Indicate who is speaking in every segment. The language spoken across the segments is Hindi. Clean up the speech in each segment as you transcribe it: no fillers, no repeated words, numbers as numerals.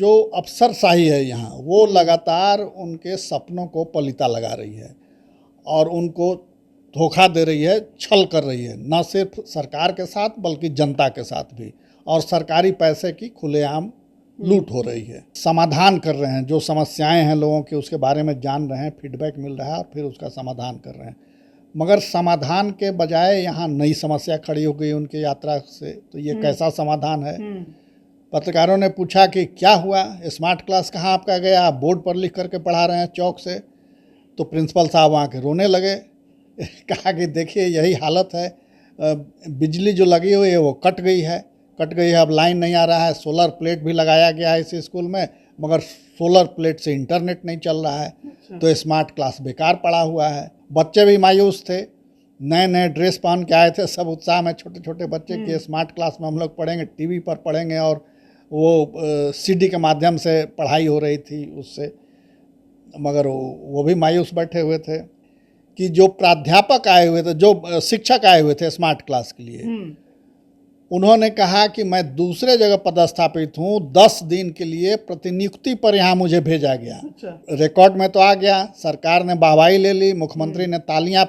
Speaker 1: जो अफसरशाही है यहाँ वो लगातार उनके सपनों को पलीता लगा रही है और उनको धोखा दे रही है, छल कर रही है, न सिर्फ सरकार के साथ बल्कि जनता के साथ भी। और सरकारी पैसे की खुलेआम लूट हो रही है। समाधान कर रहे हैं, जो समस्याएं हैं लोगों की उसके बारे में जान रहे हैं, फीडबैक मिल रहा है और फिर उसका समाधान कर रहे हैं। मगर समाधान के बजाय यहाँ नई समस्या खड़ी हो गई उनकी यात्रा से। तो ये कैसा समाधान है? पत्रकारों ने पूछा कि क्या हुआ, स्मार्ट क्लास कहाँ आपका गया, आप बोर्ड पर लिख करके पढ़ा रहे हैं चौक से। तो प्रिंसिपल साहब वहाँ के रोने लगे। कहा कि देखिए यही हालत है, बिजली जो लगी हुई है वो कट गई है, अब लाइन नहीं आ रहा है। सोलर प्लेट भी लगाया गया है इस स्कूल में, मगर सोलर प्लेट से इंटरनेट नहीं चल रहा है। तो स्मार्ट क्लास बेकार पड़ा हुआ है। बच्चे भी मायूस थे, नए नए ड्रेस पहन के आए थे, सब उत्साह में, छोटे छोटे बच्चे की स्मार्ट क्लास में हम लोग पढ़ेंगे, टीवी पर पढ़ेंगे। और वो सीडी के माध्यम से पढ़ाई हो रही थी उससे। मगर वो भी मायूस बैठे हुए थे कि जो प्राध्यापक आए हुए थे, जो शिक्षक आए हुए थे स्मार्ट क्लास के लिए, उन्होंने कहा कि मैं दूसरे जगह पदस्थापित हूँ, 10 दिन के लिए प्रतिनियुक्ति पर यहाँ मुझे भेजा गया। रिकॉर्ड में तो आ गया, सरकार ने वाहवाही ले ली, मुख्यमंत्री ने तालियां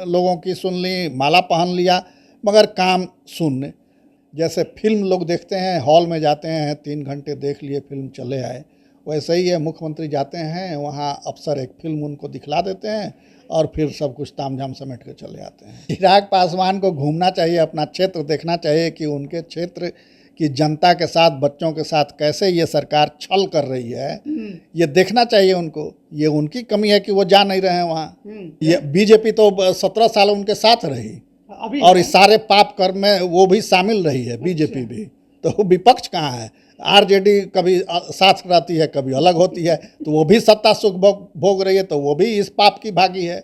Speaker 1: लोगों की सुन ली, माला पहन लिया, मगर काम शून्य। जैसे फिल्म लोग देखते हैं, हॉल में जाते हैं, 3 घंटे देख लिए, फिल्म चले आए, वैसे ही है। मुख्यमंत्री जाते हैं वहाँ, अफसर एक फिल्म उनको दिखला देते हैं और फिर सब कुछ तामझाम समेट के चले आते हैं। चिराग पासवान को घूमना चाहिए, अपना क्षेत्र देखना चाहिए कि उनके क्षेत्र की जनता के साथ, बच्चों के साथ कैसे ये सरकार छल कर रही है, ये देखना चाहिए उनको। ये उनकी कमी है कि वो जा नहीं रहे हैं वहाँ। ये बीजेपी तो 17 साल उनके साथ रही और इस सारे पाप कर्म में वो भी शामिल रही है, बीजेपी भी। तो विपक्ष कहाँ है? आरजेडी कभी साथ रहती है, कभी अलग होती है, तो वो भी सत्ता सुख भोग रही है, तो वो भी इस पाप की भागी है।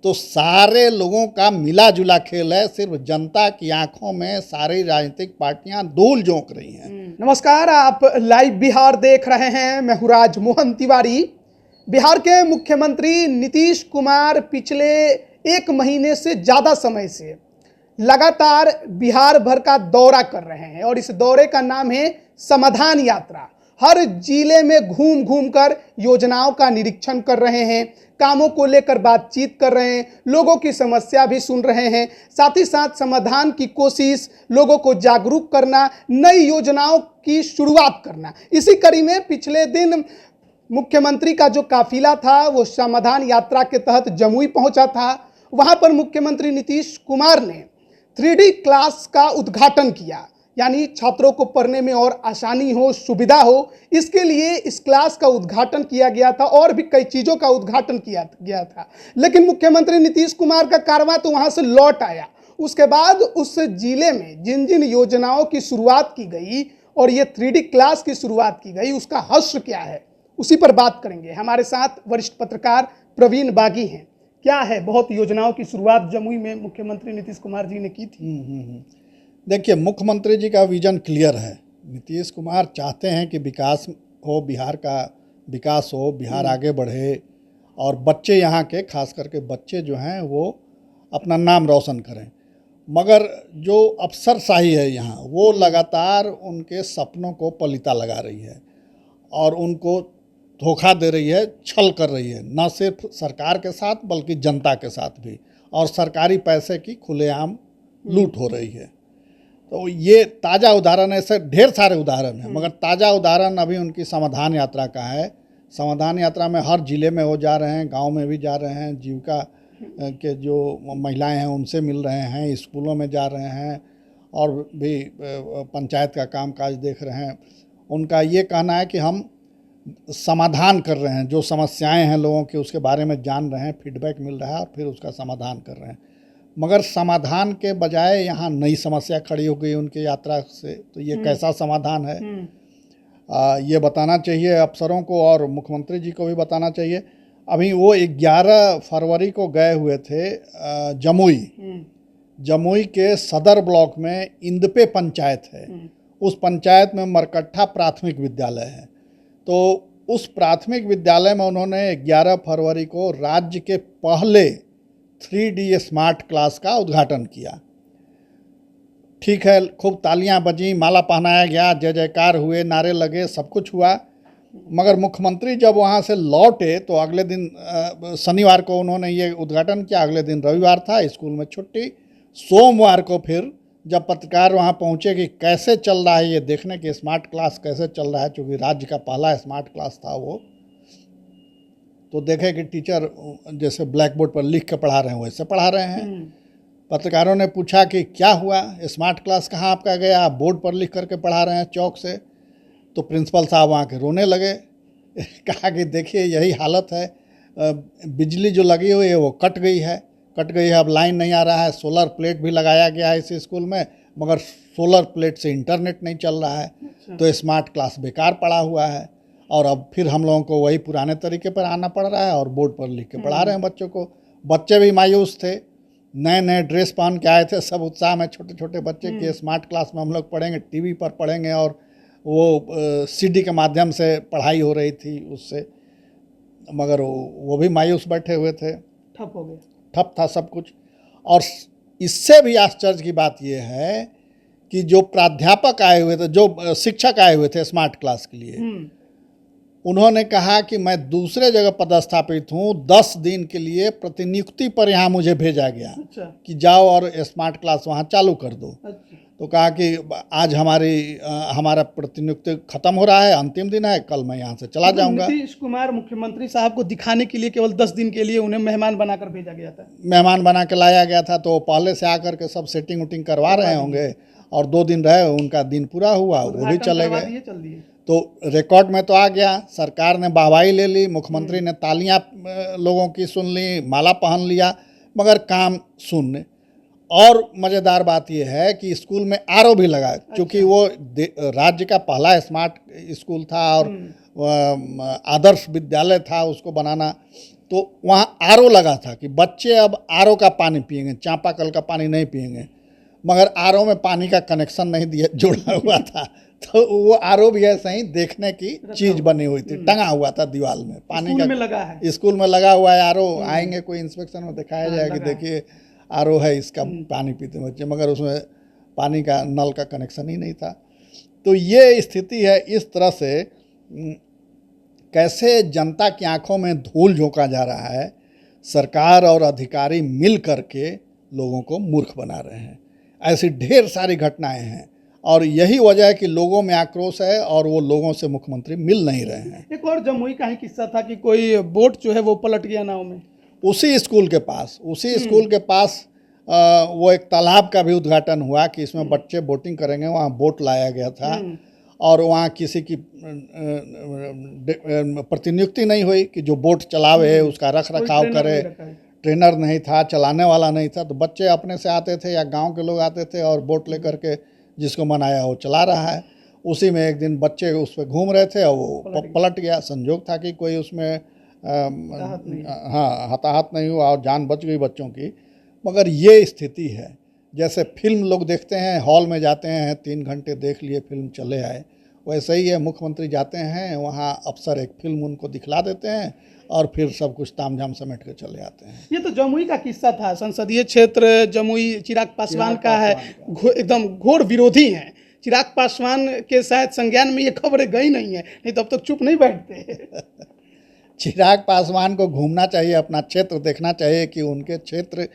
Speaker 1: तो सारे लोगों का मिला जुला खेल है, सिर्फ जनता की आंखों में सारी राजनीतिक पार्टियां धूल झोंक रही हैं।
Speaker 2: नमस्कार, आप लाइव बिहार देख रहे हैं। मैं हूं राजमोहन तिवारी। बिहार के मुख्यमंत्री नीतीश कुमार पिछले 1 महीने से ज़्यादा समय से लगातार बिहार भर का दौरा कर रहे हैं और इस दौरे का नाम है समाधान यात्रा। हर जिले में घूम घूम कर योजनाओं का निरीक्षण कर रहे हैं, कामों को लेकर बातचीत कर रहे हैं, लोगों की समस्या भी सुन रहे हैं, साथ ही साथ समाधान की कोशिश, लोगों को जागरूक करना, नई योजनाओं की शुरुआत करना। इसी कड़ी में पिछले दिन मुख्यमंत्री का जो काफिला था वो समाधान यात्रा के तहत जमुई पहुंचा था। वहां पर मुख्यमंत्री नीतीश कुमार ने 3D क्लास का उद्घाटन किया, यानी छात्रों को पढ़ने में और आसानी हो, सुविधा हो, इसके लिए इस क्लास का उद्घाटन किया गया था और भी कई चीज़ों का उद्घाटन किया गया था। लेकिन मुख्यमंत्री नीतीश कुमार का कारवां तो वहां से लौट आया। उसके बाद उस जिले में जिन जिन योजनाओं की शुरुआत की गई और ये 3D क्लास की शुरुआत की गई, उसका हश्र क्या है, उसी पर बात करेंगे। हमारे साथ वरिष्ठ पत्रकार प्रवीण बागी हैं। क्या है, बहुत योजनाओं की शुरुआत जमुई में मुख्यमंत्री नीतीश कुमार जी ने की थी।
Speaker 1: देखिए, मुख्यमंत्री जी का विजन क्लियर है। नीतीश कुमार चाहते हैं कि विकास हो, बिहार का विकास हो, बिहार आगे बढ़े और बच्चे यहाँ के, खास करके बच्चे जो हैं वो अपना नाम रोशन करें। मगर जो अफसरशाही है यहाँ वो लगातार उनके सपनों को पलीता लगा रही है और उनको धोखा दे रही है, छल कर रही है, न सिर्फ सरकार के साथ बल्कि जनता के साथ भी। और सरकारी पैसे की खुलेआम लूट हो रही है। तो ये ताज़ा उदाहरण है, ऐसे ढेर सारे उदाहरण हैं, मगर ताज़ा उदाहरण अभी उनकी समाधान यात्रा का है। समाधान यात्रा में हर जिले में वो जा रहे हैं, गांव में भी जा रहे हैं, जीविका के जो महिलाएं हैं उनसे मिल रहे हैं, स्कूलों में जा रहे हैं और भी पंचायत का कामकाज देख रहे हैं। उनका ये कहना है कि हम समाधान कर रहे हैं, जो समस्याएं हैं लोगों की उसके बारे में जान रहे हैं, फीडबैक मिल रहा है और फिर उसका समाधान कर रहे हैं। मगर समाधान के बजाय यहाँ नई समस्या खड़ी हो गई उनकी यात्रा से। तो ये कैसा समाधान है, ये बताना चाहिए अफसरों को और मुख्यमंत्री जी को भी बताना चाहिए। अभी वो 11 फरवरी को गए हुए थे जमुई के सदर ब्लॉक में इंदपे पंचायत है। उस पंचायत में मरकट्ठा प्राथमिक विद्यालय है। तो उस प्राथमिक विद्यालय में उन्होंने 11 फरवरी को राज्य के पहले 3D स्मार्ट क्लास का उद्घाटन किया। ठीक है, खूब तालियां बजी, माला पहनाया गया, जय जयकार हुए, नारे लगे, सब कुछ हुआ। मगर मुख्यमंत्री जब वहाँ से लौटे तो अगले दिन शनिवार को उन्होंने ये उद्घाटन किया, अगले दिन रविवार था, स्कूल में छुट्टी। सोमवार को फिर जब पत्रकार वहाँ पहुँचे कि कैसे चल रहा है ये देखने कि स्मार्ट क्लास कैसे चल रहा है, चूँकि राज्य का पहला स्मार्ट क्लास था वो, तो देखे कि टीचर जैसे ब्लैक बोर्ड पर लिख के पढ़ा रहे हैं वैसे पढ़ा रहे हैं। पत्रकारों ने पूछा कि क्या हुआ, स्मार्ट क्लास कहाँ आपका गया, आप बोर्ड पर लिख करके पढ़ा रहे हैं चौक से। तो प्रिंसिपल साहब वहाँ के रोने लगे। कहा कि देखिए यही हालत है, बिजली जो लगी हुई है वो कट गई है, अब लाइन नहीं आ रहा है। सोलर प्लेट भी लगाया गया है इस स्कूल में, मगर सोलर प्लेट से इंटरनेट नहीं चल रहा है। तो स्मार्ट क्लास बेकार पड़ा हुआ है और अब फिर हम लोगों को वही पुराने तरीके पर आना पड़ रहा है और बोर्ड पर लिख के पढ़ा रहे हैं बच्चों को। बच्चे भी मायूस थे, नए नए ड्रेस पहन के आए थे, सब उत्साह में, छोटे छोटे बच्चे कि स्मार्ट क्लास में हम लोग पढ़ेंगे, टीवी पर पढ़ेंगे, और वो सीडी के माध्यम से पढ़ाई हो रही थी उससे। मगर वो भी मायूस बैठे हुए थे,
Speaker 2: ठप हो गए,
Speaker 1: ठप था सब कुछ। और इससे भी आश्चर्य की बात यह है कि जो प्राध्यापक आए हुए थे, जो शिक्षक आए हुए थे स्मार्ट क्लास के लिए, उन्होंने कहा कि मैं दूसरे जगह पदस्थापित हूँ, 10 दिन के लिए प्रतिनियुक्ति पर यहाँ मुझे भेजा गया।
Speaker 2: अच्छा।
Speaker 1: कि जाओ और स्मार्ट क्लास वहाँ चालू कर दो।
Speaker 2: अच्छा।
Speaker 1: तो कहा कि आज हमारा प्रतिनियुक्ति खत्म हो रहा है, अंतिम दिन है, कल मैं यहाँ से चला जाऊँगा।
Speaker 2: नीतीश कुमार मुख्यमंत्री साहब को दिखाने के लिए केवल 10 दिन के लिए उन्हें मेहमान बनाकर भेजा गया था,
Speaker 1: मेहमान बना के लाया गया था। तो पहले से आकर के सब सेटिंग उटिंग करवा रहे होंगे, और 2 दिन रहे, उनका दिन पूरा हुआ, वो भी चले गए।
Speaker 2: चल दिए।
Speaker 1: तो रिकॉर्ड में तो आ गया, सरकार ने वाहवाही ले ली, मुख्यमंत्री ने तालियां लोगों की सुन ली, माला पहन लिया, मगर काम शून्य। और मज़ेदार बात यह है कि स्कूल में आरओ भी लगा, क्योंकि वो राज्य का पहला स्मार्ट स्कूल था और आदर्श विद्यालय था उसको बनाना। तो वहाँ आरओ लगा था कि बच्चे अब आरओ का पानी पिएंगे, चापाकल का पानी नहीं पिएंगे। मगर आरओ में पानी का कनेक्शन नहीं दिया, जोड़ा हुआ था। तो वो आरओ भी ऐसे ही देखने की चीज बनी हुई थी, टंगा हुआ था दीवार में, पानी का
Speaker 2: लगा है,
Speaker 1: स्कूल में लगा हुआ है आरओ। आएंगे कोई इंस्पेक्शन में दिखाया जाएगा कि देखिए आरओ है, इसका पानी पीते बच्चे, मगर उसमें पानी का नल का कनेक्शन ही नहीं था। तो ये स्थिति है। इस तरह से कैसे जनता की आंखों में धूल झोंका जा रहा है, सरकार और अधिकारी मिल करके लोगों को मूर्ख बना रहे हैं। ऐसी ढेर सारी घटनाएं हैं और यही वजह है कि लोगों में आक्रोश है और वो लोगों से मुख्यमंत्री मिल नहीं रहे हैं।
Speaker 2: एक और जमुई का ही किस्सा था कि कोई बोट जो है वो पलट गया नाव में,
Speaker 1: उसी स्कूल के पास वो एक तालाब का भी उद्घाटन हुआ कि इसमें बच्चे बोटिंग करेंगे, वहाँ बोट लाया गया था और वहाँ किसी की प्रतिनियुक्ति नहीं हुई कि जो बोट चलावे उसका रख रखाव करे। ट्रेनर नहीं था, चलाने वाला नहीं था। तो बच्चे अपने से आते थे या गांव के लोग आते थे और बोट लेकर के जिसको मनाया वो चला रहा है। उसी में एक दिन बच्चे उस पर घूम रहे थे और वो पलट गया। संजोग था कि कोई उसमें हताहत नहीं हुआ और जान बच गई बच्चों की। मगर ये स्थिति है, जैसे फिल्म लोग देखते हैं, हॉल में जाते हैं, 3 घंटे देख लिए, फिल्म चले आए, वैसे ही है। मुख्यमंत्री जाते हैं वहाँ, अफसर एक फिल्म उनको दिखला देते हैं और फिर सब कुछ तामझाम समेट के चले आते हैं।
Speaker 2: ये तो जमुई का किस्सा था। संसदीय क्षेत्र जमुई चिराग पासवान का है, एकदम घोर विरोधी हैं। चिराग पासवान के शायद संज्ञान में ये खबरें गई नहीं है, नहीं तो अब तक चुप नहीं बैठते।
Speaker 1: चिराग पासवान को घूमना चाहिए, अपना क्षेत्र देखना चाहिए कि उनके क्षेत्र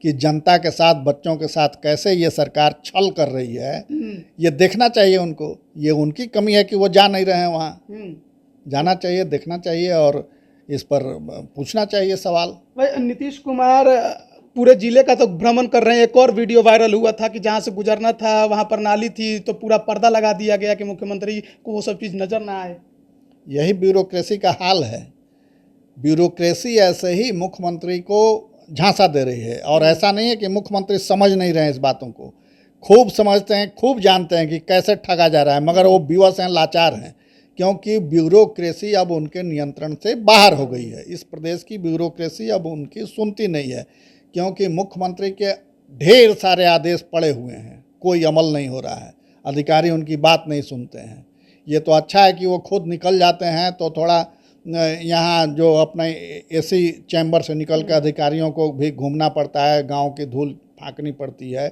Speaker 1: की जनता के साथ, बच्चों के साथ कैसे ये सरकार छल कर रही है, ये देखना चाहिए उनको। ये उनकी कमी है कि वो जा नहीं रहे हैं वहाँ। जाना चाहिए, देखना चाहिए और इस पर पूछना चाहिए सवाल।
Speaker 2: भाई नीतीश कुमार पूरे जिले का तो भ्रमण कर रहे हैं। एक और वीडियो वायरल हुआ था कि जहाँ से गुजरना था वहाँ पर नाली थी, तो पूरा पर्दा लगा दिया गया कि मुख्यमंत्री को वो सब चीज़ नज़र ना आए।
Speaker 1: यही ब्यूरोक्रेसी का हाल है। ब्यूरोक्रेसी ऐसे ही मुख्यमंत्री को झांसा दे रही है। और ऐसा नहीं है कि मुख्यमंत्री समझ नहीं रहे हैं इस बातों को, खूब समझते हैं, खूब जानते हैं कि कैसे ठगा जा रहा है, मगर वो विवश हैं, लाचार हैं, क्योंकि ब्यूरोक्रेसी अब उनके नियंत्रण से बाहर हो गई है। इस प्रदेश की ब्यूरोक्रेसी अब उनकी सुनती नहीं है, क्योंकि मुख्यमंत्री के ढेर सारे आदेश पड़े हुए हैं, कोई अमल नहीं हो रहा है, अधिकारी उनकी बात नहीं सुनते हैं। ये तो अच्छा है कि वो खुद निकल जाते हैं, तो थोड़ा यहाँ जो अपने एसी चैम्बर से निकल कर अधिकारियों को भी घूमना पड़ता है, गांव की धूल फाँकनी पड़ती है,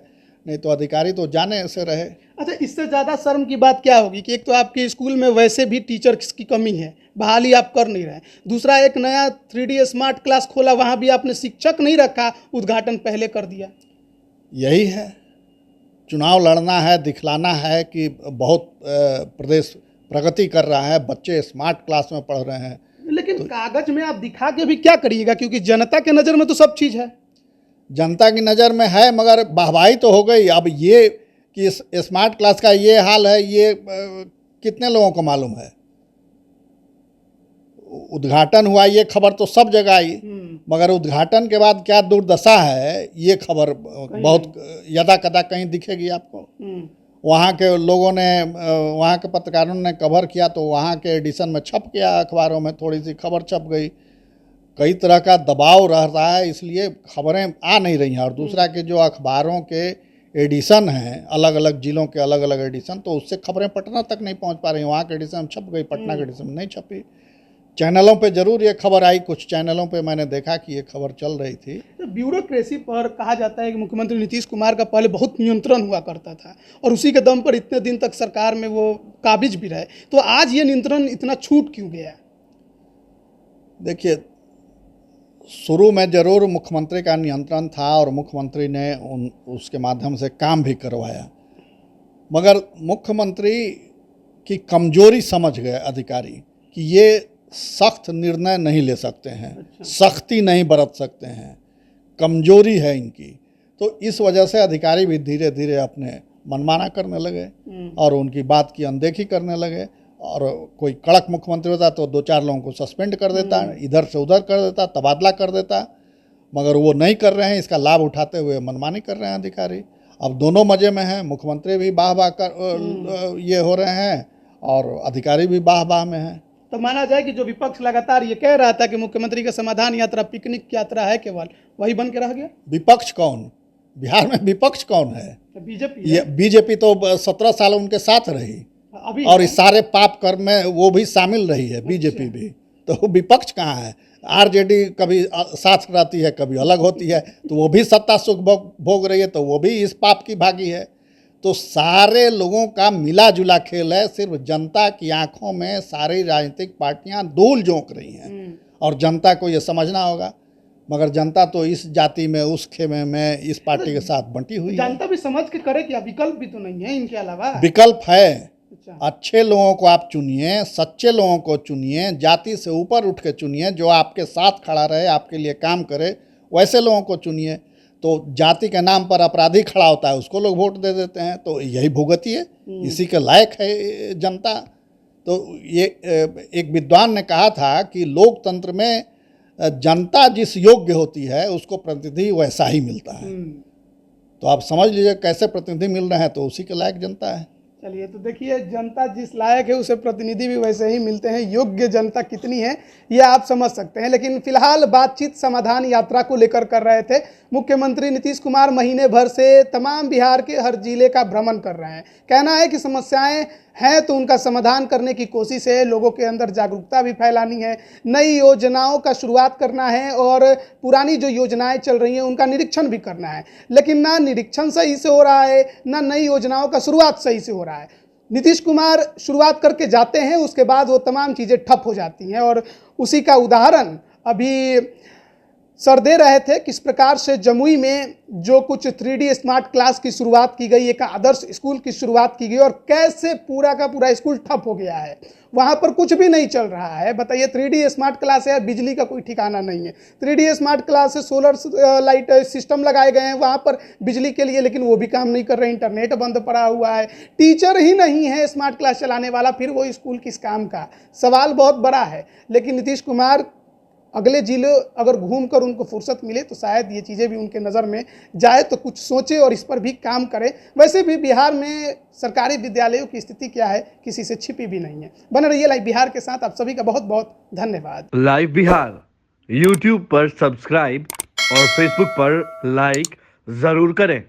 Speaker 1: नहीं तो अधिकारी तो जाने से रहे।
Speaker 2: अच्छा, इससे ज़्यादा शर्म की बात क्या होगी कि एक तो आपके स्कूल में वैसे भी टीचर्स की कमी है, बहाली आप कर नहीं रहे, दूसरा एक नया 3D स्मार्ट क्लास खोला, वहाँ भी आपने शिक्षक नहीं रखा, उद्घाटन पहले कर दिया।
Speaker 1: यही है, चुनाव लड़ना है, दिखलाना है कि बहुत प्रदेश प्रगति कर रहा है, बच्चे स्मार्ट क्लास में पढ़ रहे हैं।
Speaker 2: लेकिन कागज में आप दिखा के भी क्या करिएगा, क्योंकि जनता के नज़र में तो सब चीज़ है।
Speaker 1: जनता की नज़र में है, मगर वाहवाही तो हो गई। अब ये कि स्मार्ट क्लास का ये हाल है, ये कितने लोगों को मालूम है? उद्घाटन हुआ, ये खबर तो सब जगह आई, मगर उद्घाटन के बाद क्या दुर्दशा है, ये खबर बहुत यदा कदा कहीं दिखेगी आपको। वहाँ के लोगों ने, वहाँ के पत्रकारों ने कवर किया तो वहाँ के एडिशन में छप गया, अखबारों में थोड़ी सी खबर छप गई। कई तरह का दबाव रह रहा है, इसलिए खबरें आ नहीं रही हैं। और दूसरा कि जो अखबारों के एडिशन हैं, अलग अलग ज़िलों के अलग अलग एडिशन, तो उससे खबरें पटना तक नहीं पहुँच पा रही। वहाँ के एडिशन में छप गई, पटना के एडिशन में नहीं छपी। चैनलों पे जरूर ये खबर आई, कुछ चैनलों पे मैंने देखा कि ये खबर चल रही थी।
Speaker 2: तो ब्यूरोक्रेसी पर कहा जाता है कि मुख्यमंत्री नीतीश कुमार का पहले बहुत नियंत्रण हुआ करता था और उसी के दम पर इतने दिन तक सरकार में वो काबिज भी रहे, तो आज ये नियंत्रण इतना छूट क्यों गया?
Speaker 1: देखिए, शुरू में जरूर मुख्यमंत्री का नियंत्रण था और मुख्यमंत्री ने उसके माध्यम से काम भी करवाया, मगर मुख्यमंत्री की कमजोरी समझ गए अधिकारी कि ये सख्त निर्णय नहीं ले सकते हैं। अच्छा। सख्ती नहीं बरत सकते हैं, कमजोरी है इनकी। तो इस वजह से अधिकारी भी धीरे धीरे अपने मनमाना करने लगे और उनकी बात की अनदेखी करने लगे। और कोई कड़क मुख्यमंत्री होता तो 2-4 लोगों को सस्पेंड कर देता, इधर से उधर कर देता, तबादला कर देता, मगर वो नहीं कर रहे हैं। इसका लाभ उठाते हुए मनमानी कर रहे हैं अधिकारी। अब दोनों मज़े में हैं, मुख्यमंत्री भी वाह वाह कर ये हो रहे हैं और अधिकारी भी वाह वाह में हैं।
Speaker 2: तो माना जाए कि जो विपक्ष लगातार ये कह रहा था कि मुख्यमंत्री का समाधान यात्रा पिकनिक यात्रा है, केवल वही बन के रह गया।
Speaker 1: विपक्ष कौन? बिहार में विपक्ष कौन है?
Speaker 2: बीजेपी।
Speaker 1: ये बीजेपी तो 17 साल उनके साथ रही
Speaker 2: अभी,
Speaker 1: और इस सारे पाप कर्म में वो भी शामिल रही है। बीजेपी भी, तो विपक्ष कहाँ है? आरजेडी कभी साथ रहती है, कभी अलग होती है, तो वो भी सत्ता सुख भोग रही है, तो वो भी इस पाप की भागी है। तो सारे लोगों का मिला जुला खेल है। सिर्फ जनता की आंखों में सारी राजनीतिक पार्टियां धूल झोंक रही हैं और जनता को ये समझना होगा, मगर जनता तो इस जाति में, उस खेमे में, इस पार्टी के साथ बंटी हुई है।
Speaker 2: जनता भी समझ के करे, क्या विकल्प भी तो नहीं है इनके अलावा?
Speaker 1: विकल्प है।
Speaker 2: अच्छा।
Speaker 1: अच्छे लोगों को आप चुनिए, सच्चे लोगों को चुनिए, जाति से ऊपर उठ के चुनिए, जो आपके साथ खड़ा रहे, आपके लिए काम करे, वैसे लोगों को चुनिए। तो जाति के नाम पर अपराधी खड़ा होता है, उसको लोग वोट दे देते हैं, तो यही भुगती है, इसी के लायक है जनता। तो ये एक विद्वान ने कहा था कि लोकतंत्र में जनता जिस योग्य होती है उसको प्रतिनिधि वैसा ही मिलता है। तो आप समझ लीजिए कैसे प्रतिनिधि मिल रहे हैं, तो उसी के लायक जनता है।
Speaker 2: चलिए, तो देखिए, जनता जिस लायक है उसे प्रतिनिधि भी वैसे ही मिलते हैं। योग्य जनता कितनी है ये आप समझ सकते हैं। लेकिन फिलहाल बातचीत समाधान यात्रा को लेकर कर रहे थे। मुख्यमंत्री नीतीश कुमार महीने भर से तमाम बिहार के हर जिले का भ्रमण कर रहे हैं। कहना है कि समस्याएं हैं तो उनका समाधान करने की कोशिश है, लोगों के अंदर जागरूकता भी फैलानी है, नई योजनाओं का शुरुआत करना है और पुरानी जो योजनाएं चल रही हैं उनका निरीक्षण भी करना है। लेकिन ना निरीक्षण सही से हो रहा है, ना नई योजनाओं का शुरुआत सही से हो रहा है। नीतीश कुमार शुरुआत करके जाते हैं, उसके बाद वो तमाम चीज़ें ठप हो जाती हैं और उसी का उदाहरण अभी सर दे रहे थे। किस प्रकार से जमुई में जो कुछ 3D स्मार्ट क्लास की शुरुआत की गई, एक आदर्श स्कूल की शुरुआत की गई और कैसे पूरा का पूरा स्कूल ठप हो गया है, वहाँ पर कुछ भी नहीं चल रहा है। बताइए, 3D स्मार्ट क्लास है, बिजली का कोई ठिकाना नहीं है। 3D स्मार्ट क्लास है, सोलर लाइट सिस्टम लगाए गए हैं वहाँ पर बिजली के लिए, लेकिन वो भी काम नहीं कर रहे, इंटरनेट बंद पड़ा हुआ है, टीचर ही नहीं है स्मार्ट क्लास चलाने वाला, फिर वो स्कूल किस काम का? सवाल बहुत बड़ा है। लेकिन नीतीश कुमार अगले जिले अगर घूमकर उनको फुर्सत मिले तो शायद ये चीज़ें भी उनके नज़र में जाए तो कुछ सोचे और इस पर भी काम करें। वैसे भी बिहार में सरकारी विद्यालयों की स्थिति क्या है किसी से छिपी भी नहीं है। बने रहिए लाइव बिहार के साथ। आप सभी का बहुत बहुत धन्यवाद।
Speaker 3: लाइव बिहार यूट्यूब पर सब्सक्राइब और फेसबुक पर लाइक जरूर करें।